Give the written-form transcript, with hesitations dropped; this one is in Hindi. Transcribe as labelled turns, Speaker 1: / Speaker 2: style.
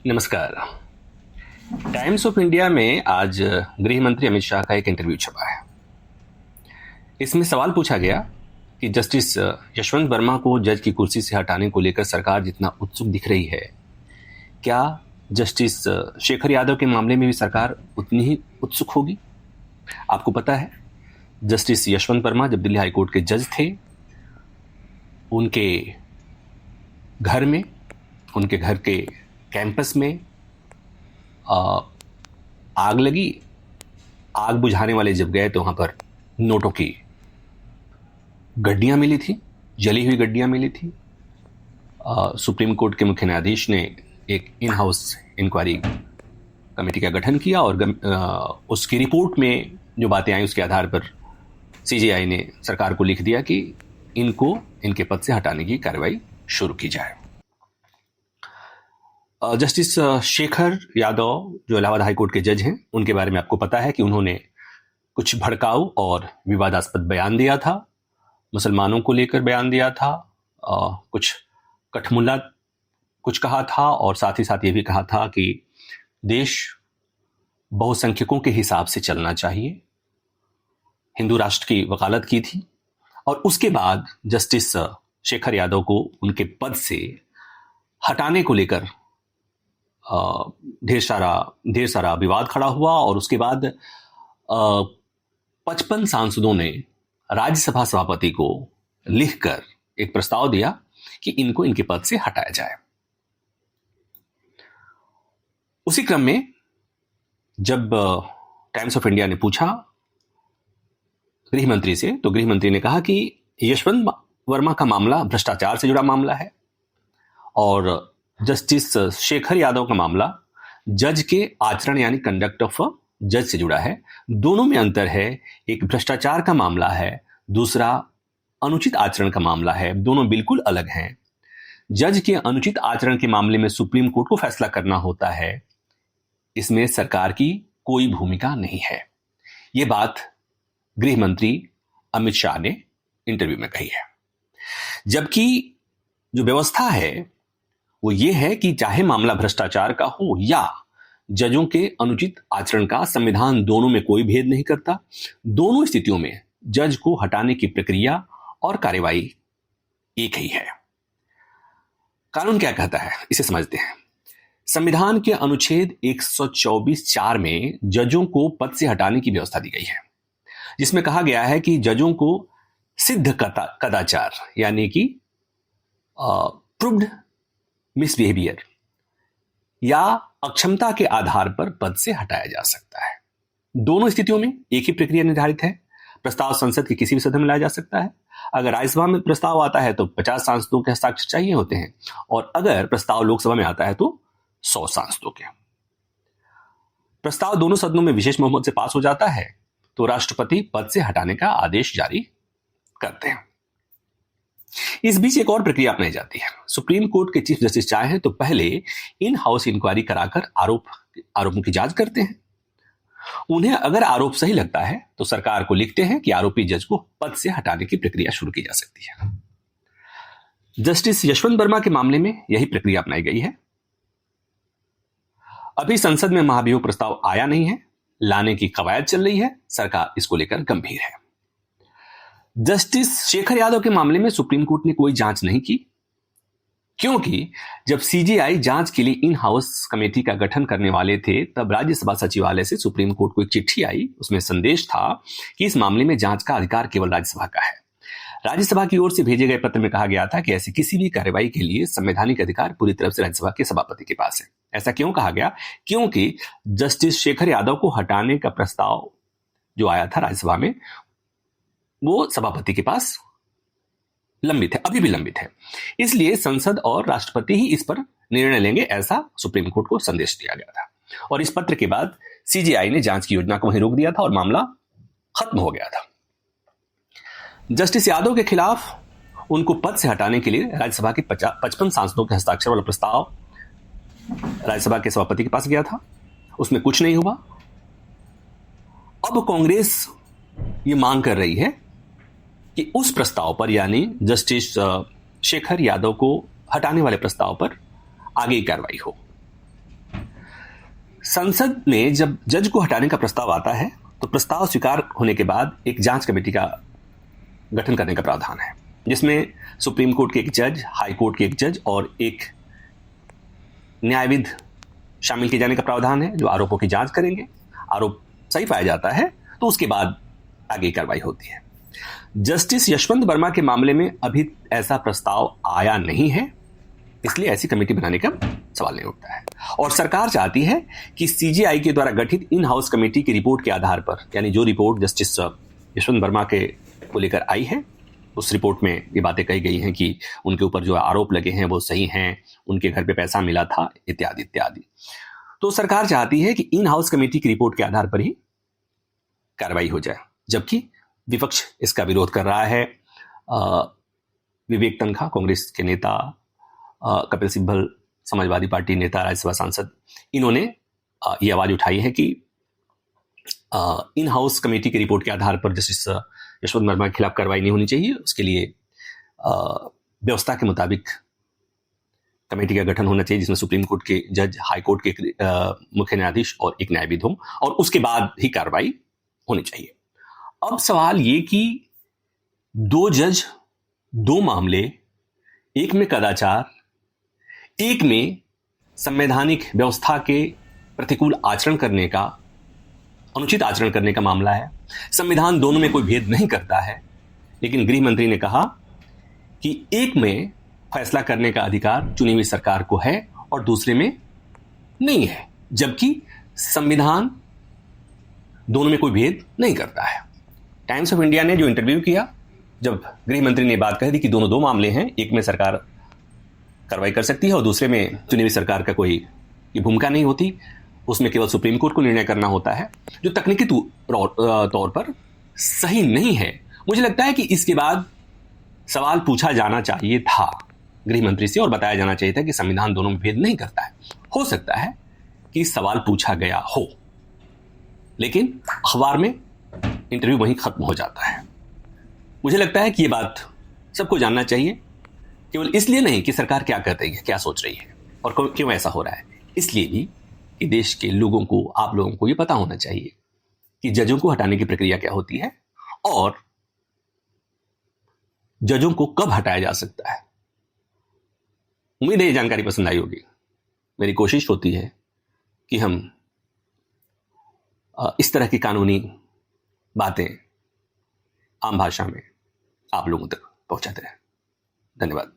Speaker 1: नमस्कार। टाइम्स ऑफ इंडिया में आज गृह मंत्री अमित शाह का एक इंटरव्यू छपा है। इसमें सवाल पूछा गया कि जस्टिस यशवंत वर्मा को जज की कुर्सी से हटाने को लेकर सरकार जितना उत्सुक दिख रही है, क्या जस्टिस शेखर यादव के मामले में भी सरकार उतनी ही उत्सुक होगी? आपको पता है, जस्टिस यशवंत वर्मा जब दिल्ली हाईकोर्ट के जज थे, उनके घर में, उनके घर के कैंपस में आग लगी। आग बुझाने वाले जब गए तो वहां पर नोटों की गड्डियां मिली थी, जली हुई गड्डियां मिली थी। सुप्रीम कोर्ट के मुख्य न्यायाधीश ने एक इन हाउस इंक्वायरी कमेटी का गठन किया और उसकी रिपोर्ट में जो बातें आई उसके आधार पर सीजेआई ने सरकार को लिख दिया कि इनको इनके पद से हटाने की कार्रवाई शुरू की जाए। जस्टिस शेखर यादव जो इलाहाबाद हाईकोर्ट के जज हैं, उनके बारे में आपको पता है कि उन्होंने कुछ भड़काऊ और विवादास्पद बयान दिया था, मुसलमानों को लेकर बयान दिया था, कुछ कठमुल्ला कुछ कहा था और साथ ही साथ ये भी कहा था कि देश बहुसंख्यकों के हिसाब से चलना चाहिए, हिंदू राष्ट्र की वकालत की थी। और उसके बाद जस्टिस शेखर यादव को उनके पद से हटाने को लेकर ढेर सारा विवाद खड़ा हुआ और उसके बाद 55 सांसदों ने राज्यसभा सभापति को लिखकर एक प्रस्ताव दिया कि इनको इनके पद से हटाया जाए। उसी क्रम में जब टाइम्स ऑफ इंडिया ने पूछा गृह मंत्री से, तो गृह मंत्री ने कहा कि यशवंत वर्मा का मामला भ्रष्टाचार से जुड़ा मामला है और जस्टिस शेखर यादव का मामला जज के आचरण यानी कंडक्ट ऑफ जज से जुड़ा है। दोनों में अंतर है, एक भ्रष्टाचार का मामला है, दूसरा अनुचित आचरण का मामला है। दोनों बिल्कुल अलग हैं। जज के अनुचित आचरण के मामले में सुप्रीम कोर्ट को फैसला करना होता है, इसमें सरकार की कोई भूमिका नहीं है। यह बात गृह मंत्री अमित शाह ने इंटरव्यू में कही है। जबकि जो व्यवस्था है वो ये है कि चाहे मामला भ्रष्टाचार का हो या जजों के अनुचित आचरण का, संविधान दोनों में कोई भेद नहीं करता। दोनों स्थितियों में जज को हटाने की प्रक्रिया और कार्यवाही एक ही है। कानून क्या कहता है, इसे समझते हैं। संविधान के अनुच्छेद 124(4) में जजों को पद से हटाने की व्यवस्था दी गई है, जिसमें कहा गया है कि जजों को सिद्ध कदाचार यानी कि प्रूव्ड मिसबिहेवियर या अक्षमता के आधार पर पद से हटाया जा सकता है। दोनों स्थितियों में एक ही प्रक्रिया निर्धारित है। प्रस्ताव संसद के किसी भी सदन में लाया जा सकता है। अगर राज्यसभा में प्रस्ताव आता है तो 50 सांसदों के हस्ताक्षर चाहिए होते हैं और अगर प्रस्ताव लोकसभा में आता है तो 100 सांसदों के। प्रस्ताव दोनों सदनों में विशेष बहुमत से पास हो जाता है तो राष्ट्रपति पद से हटाने का आदेश जारी करते हैं। इस बीच एक और प्रक्रिया अपनाई जाती है। सुप्रीम कोर्ट के चीफ जस्टिस चाहे तो पहले इन हाउस इंक्वायरी कराकर आरोपों की जांच करते हैं। उन्हें अगर आरोप सही लगता है तो सरकार को लिखते हैं कि आरोपी जज को पद से हटाने की प्रक्रिया शुरू की जा सकती है। जस्टिस यशवंत वर्मा के मामले में यही प्रक्रिया अपनाई गई है। अभी संसद में महाभियोग प्रस्ताव आया नहीं है, लाने की कवायद चल रही है। सरकार इसको लेकर गंभीर है। जस्टिस शेखर यादव के मामले में सुप्रीम कोर्ट ने कोई जांच नहीं की, क्योंकि जब सीजेआई जांच के लिए इन हाउस कमेटी का गठन करने वाले थे तब राज्यसभा सचिवालय से सुप्रीम कोर्ट को एक चिट्ठी आई। उसमें संदेश था कि इस मामले में जांच का अधिकार केवल राज्यसभा का है। राज्यसभा की ओर से भेजे गए पत्र में कहा गया था कि ऐसी किसी भी कार्रवाई के लिए संवैधानिक अधिकार पूरी तरह से राज्यसभा के सभापति के पास है। ऐसा क्यों कहा गया? क्योंकि जस्टिस शेखर यादव को हटाने का प्रस्ताव जो आया था राज्यसभा में, वो सभापति के पास लंबित है, अभी भी लंबित है। इसलिए संसद और राष्ट्रपति ही इस पर निर्णय लेंगे, ऐसा सुप्रीम कोर्ट को संदेश दिया गया था। और इस पत्र के बाद सीजेआई ने जांच की योजना को वहीं रोक दिया था और मामला खत्म हो गया था। जस्टिस यादव के खिलाफ उनको पद से हटाने के लिए राज्यसभा के 55 सांसदों के हस्ताक्षर वाला प्रस्ताव राज्यसभा के सभापति के पास गया था, उसमें कुछ नहीं हुआ। अब कांग्रेस ये मांग कर रही है कि उस प्रस्ताव पर, यानी जस्टिस शेखर यादव को हटाने वाले प्रस्ताव पर आगे की कार्रवाई हो। संसद में जब जज को हटाने का प्रस्ताव आता है तो प्रस्ताव स्वीकार होने के बाद एक जांच कमेटी का गठन करने का प्रावधान है, जिसमें सुप्रीम कोर्ट के एक जज, हाई कोर्ट के एक जज और एक न्यायविद शामिल किए जाने का प्रावधान है, जो आरोपों की जांच करेंगे। आरोप सही पाया जाता है तो उसके बाद आगे कार्रवाई होती है। जस्टिस यशवंत वर्मा के मामले में अभी ऐसा प्रस्ताव आया नहीं है, इसलिए ऐसी कमेटी बनाने का सवाल नहीं उठता है। और सरकार चाहती है कि सीजेआई के द्वारा गठित इन हाउस कमेटी की रिपोर्ट के आधार पर, यानी जो रिपोर्ट जस्टिस यशवंत वर्मा के को लेकर आई है, उस रिपोर्ट में ये बातें कही गई हैं कि उनके ऊपर जो आरोप लगे हैं वो सही हैं, उनके घर पे पैसा मिला था, इत्यादि इत्यादि। तो सरकार चाहती है कि इन हाउस कमेटी की रिपोर्ट के आधार पर ही कार्रवाई हो जाए, जबकि विपक्ष इसका विरोध कर रहा है। विवेक तनखा, कांग्रेस के नेता, कपिल सिब्बल, समाजवादी पार्टी नेता, राज्यसभा सांसद, इन्होंने ये आवाज उठाई है कि इन हाउस कमेटी की रिपोर्ट के आधार पर जस्टिस यशवंत वर्मा के खिलाफ कार्रवाई नहीं होनी चाहिए। उसके लिए व्यवस्था के मुताबिक कमेटी का गठन होना चाहिए, जिसमें सुप्रीम कोर्ट के जज, हाई कोर्ट के मुख्य न्यायाधीश और एक न्यायविद हो, और उसके बाद ही कार्रवाई होनी चाहिए। अब सवाल ये कि दो जज, दो मामले, एक में कदाचार, एक में संवैधानिक व्यवस्था के प्रतिकूल आचरण करने का, अनुचित आचरण करने का मामला है। संविधान दोनों में कोई भेद नहीं करता है, लेकिन गृह मंत्री ने कहा कि एक में फैसला करने का अधिकार चुनी हुई सरकार को है और दूसरे में नहीं है, जबकि संविधान दोनों में कोई भेद नहीं करता है। टाइम्स ऑफ इंडिया ने जो इंटरव्यू किया, जब गृह मंत्री ने बात कही थी कि दोनों दो मामले हैं, एक में सरकार कार्रवाई कर सकती है और दूसरे में चुनी हुई सरकार का कोई भूमिका नहीं होती, उसमें केवल सुप्रीम कोर्ट को निर्णय करना होता है, जो तकनीकी तौर पर सही नहीं है। मुझे लगता है कि इसके बाद सवाल पूछा जाना चाहिए था गृह मंत्री से और बताया जाना चाहिए था कि संविधान दोनों में भेद नहीं करता है। हो सकता है कि सवाल पूछा गया हो, लेकिन अखबार में इंटरव्यू वहीं खत्म हो जाता है। मुझे लगता है कि ये बात सबको जानना चाहिए, केवल इसलिए नहीं कि सरकार क्या कर रही है, क्या सोच रही है और क्यों ऐसा हो रहा है, इसलिए भी कि देश के लोगों को, आप लोगों को ये पता होना चाहिए कि जजों को हटाने की प्रक्रिया क्या होती है और जजों को कब हटाया जा सकता है। उम्मीद है ये जानकारी पसंद आई होगी। मेरी कोशिश होती है कि हम इस तरह की कानूनी बातें आम भाषा में आप लोगों तक पहुंचाते रहें। धन्यवाद।